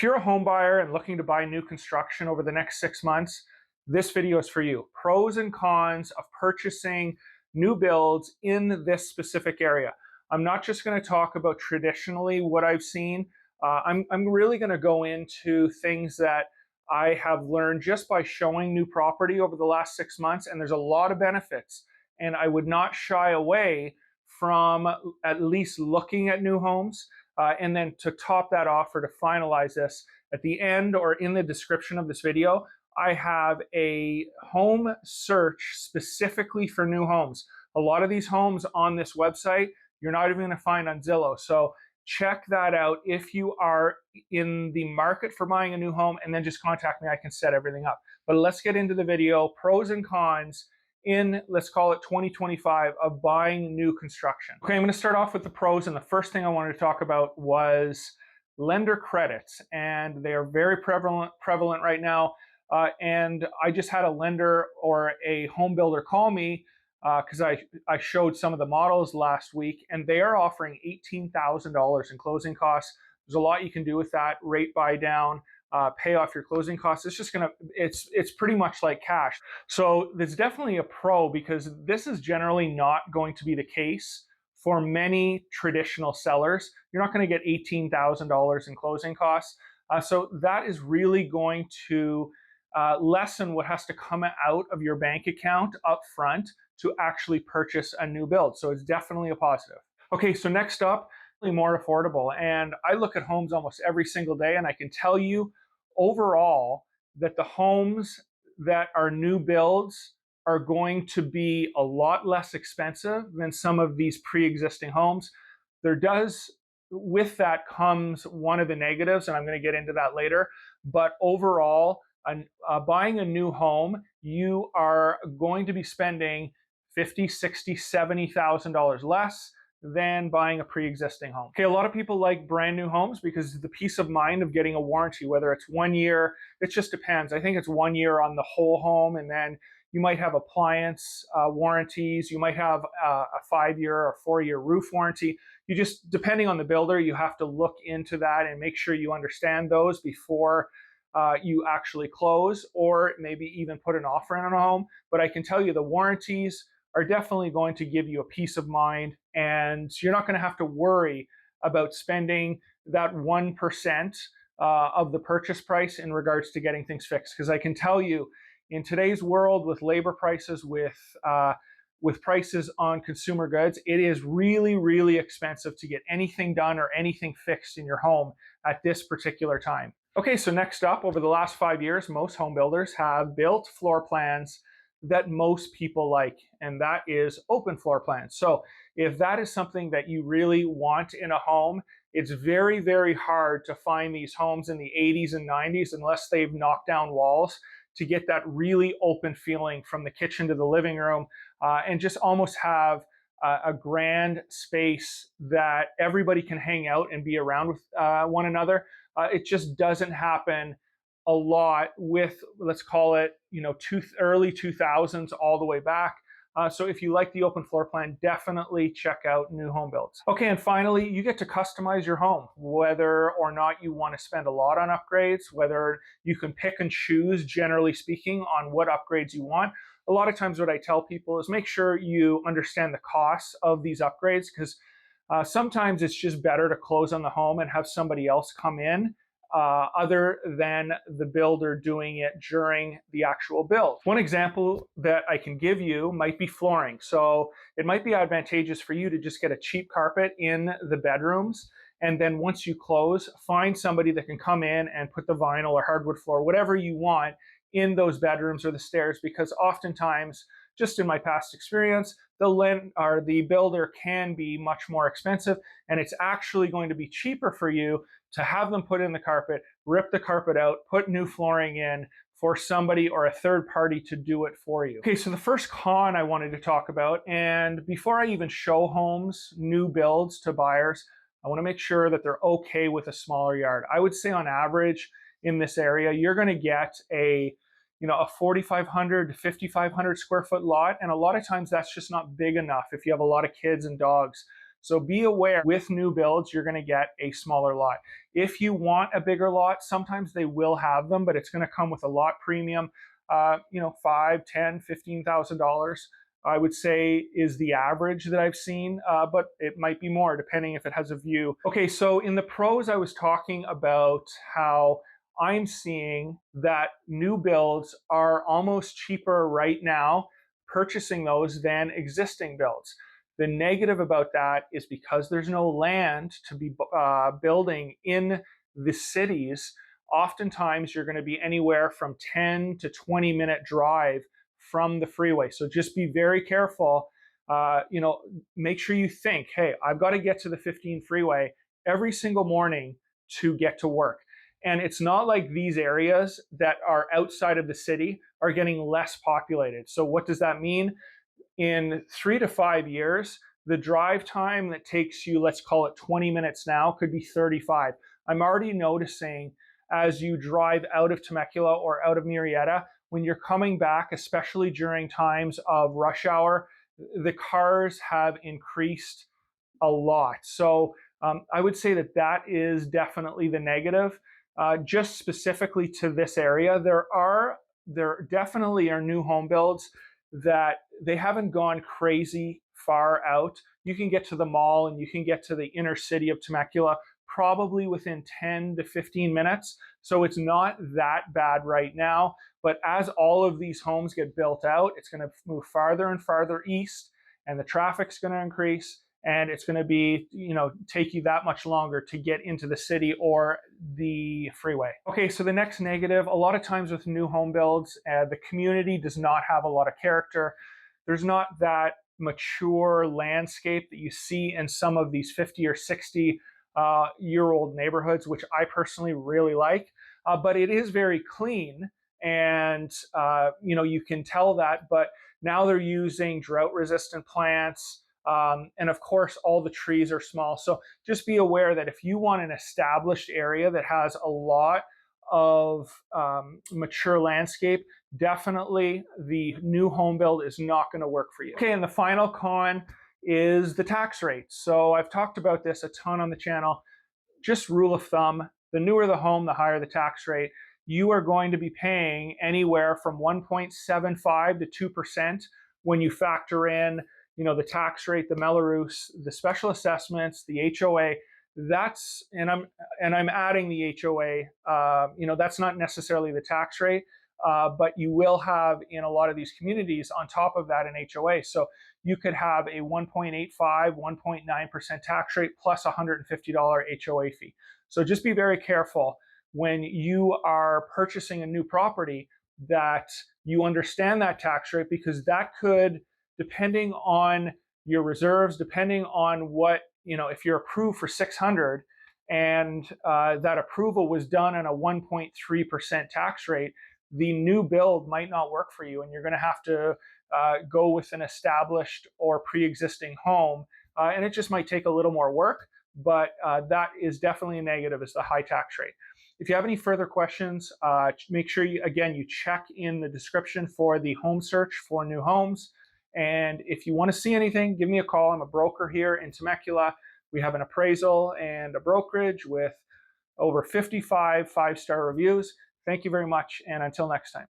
you're a home buyer and looking to buy new construction over the next 6 months, this video is for you. Pros and cons of purchasing new builds in this specific area. I'm not just going to talk about traditionally what I've seen. I'm really going to go into things that I have learned just by showing new property over the last 6 months, and there's a lot of benefits. And I would not shy away from at least looking at new homes. And then to top that off or to finalize this, at the end or in the description of this video, I have a home search specifically for new homes. A lot of these homes on this website, you're not even going to find on Zillow. So check that out if you are in the market for buying a new home, and then just contact me. I can set everything up. But let's get into the video. Pros and cons in, let's call it 2025, of buying new construction. Okay, I'm going to start off with the pros, and the first thing I wanted to talk about was lender credits, and they are very prevalent right now. And I just had a lender or a home builder call me because I showed some of the models last week, and they are offering $18,000 in closing costs. There's a lot you can do with that: rate buy down, pay off your closing costs. It's just it's pretty much like cash. So there's definitely a pro, because this is generally not going to be the case for many traditional sellers. You're not going to get $18,000 in closing costs. So that is really going to lessen what has to come out of your bank account up front to actually purchase a new build. So it's definitely a positive. Okay, so next up, more affordable. And I look at homes almost every single day, and I can tell you overall that the homes that are new builds are going to be a lot less expensive than some of these pre-existing homes. With that comes one of the negatives, and I'm going to get into that later. But overall, buying a new home, you are going to be spending $50,000, $60,000, $70,000 less than buying a pre-existing home. Okay, a lot of people like brand new homes because the peace of mind of getting a warranty, whether it's 1 year, it just depends. I think it's 1 year on the whole home, and then you might have appliance warranties. You might have a 5-year or 4-year roof warranty. You just, depending on the builder, you have to look into that and make sure you understand those before you actually close, or maybe even put an offer in on a home. But I can tell you the warranties are definitely going to give you a peace of mind, and you're not going to have to worry about spending that 1% of the purchase price in regards to getting things fixed. Because I can tell you, in today's world, with labor prices, with prices on consumer goods, it is really, really expensive to get anything done or anything fixed in your home at this particular time. Okay, so next up, over the last 5 years, most home builders have built floor plans that most people like, and that is open floor plans. So if that is something that you really want in a home, it's very, very hard to find these homes in the 80s and 90s unless they've knocked down walls to get that really open feeling from the kitchen to the living room, and just almost have a grand space that everybody can hang out and be around with one another. It just doesn't happen a lot with, let's call it, early 2000s all the way back. So if you like the open floor plan, definitely check out new home builds. Okay, and finally, you get to customize your home, whether or not you want to spend a lot on upgrades, whether you can pick and choose, generally speaking, on what upgrades you want. A lot of times what I tell people is make sure you understand the costs of these upgrades, because sometimes it's just better to close on the home and have somebody else come in other than the builder doing it during the actual build. One example that I can give you might be flooring. So it might be advantageous for you to just get a cheap carpet in the bedrooms, and then once you close, find somebody that can come in and put the vinyl or hardwood floor, whatever you want, in those bedrooms or the stairs, because oftentimes, just in my past experience, the builder can be much more expensive, and it's actually going to be cheaper for you to have them put in the carpet, rip the carpet out, put new flooring in for somebody or a third party to do it for you. Okay, so the first con I wanted to talk about, and before I even show homes, new builds to buyers, I want to make sure that they're okay with a smaller yard. I would say on average in this area, you're going to get a 4,500 to 5,500 square foot lot. And a lot of times that's just not big enough if you have a lot of kids and dogs. So be aware, with new builds, you're going to get a smaller lot. If you want a bigger lot, sometimes they will have them, but it's going to come with a lot premium. $5, $10, $15,000. I would say is the average that I've seen, but it might be more depending if it has a view. Okay, so in the pros, I was talking about how I'm seeing that new builds are almost cheaper right now purchasing those than existing builds. The negative about that is because there's no land to be building in the cities, oftentimes you're going to be anywhere from 10 to 20-minute drive from the freeway. So just be very careful. Make sure you think, hey, I've got to get to the 15 freeway every single morning to get to work. And it's not like these areas that are outside of the city are getting less populated. So what does that mean? In 3 to 5 years, the drive time that takes you, let's call it 20 minutes now, could be 35. I'm already noticing as you drive out of Temecula or out of Murrieta, when you're coming back, especially during times of rush hour, the cars have increased a lot. So I would say that that is definitely the negative. Just specifically to this area, there definitely are new home builds that they haven't gone crazy far out. You can get to the mall and you can get to the inner city of Temecula probably within 10 to 15 minutes. So it's not that bad right now. But as all of these homes get built out, it's going to move farther and farther east, and the traffic's going to increase, and it's going to be, take you that much longer to get into the city or the freeway. Okay, so the next negative, a lot of times with new home builds, the community does not have a lot of character. There's not that mature landscape that you see in some of these 50 or 60 year old neighborhoods, which I personally really like, but it is very clean. And you can tell that, but now they're using drought resistant plants, and of course all the trees are small. So just be aware that if you want an established area that has a lot of mature landscape, definitely the new home build is not going to work for you. Okay, and the final con is the tax rate. So I've talked about this a ton on the channel. Just rule of thumb, the newer the home, the higher the tax rate. You are going to be paying anywhere from 1.75 to 2% when you factor in, the tax rate, the Melrose, the special assessments, the HOA. And I'm adding the HOA. That's not necessarily the tax rate, but you will have in a lot of these communities on top of that an HOA. So you could have a 1.85, 1.9% tax rate plus $150 HOA fee. So just be very careful when you are purchasing a new property that you understand that tax rate, because that could, depending on your reserves, depending on what, if you're approved for 600 and that approval was done on a 1.3% tax rate, the new build might not work for you, and you're going to have to go with an established or pre-existing home, and it just might take a little more work, but that is definitely a negative, is the high tax rate. If you have any further questions, make sure you check in the description for the home search for new homes. And if you want to see anything, give me a call. I'm a broker here in Temecula. We have an appraisal and a brokerage with over 55 five-star reviews. Thank you very much, and until next time.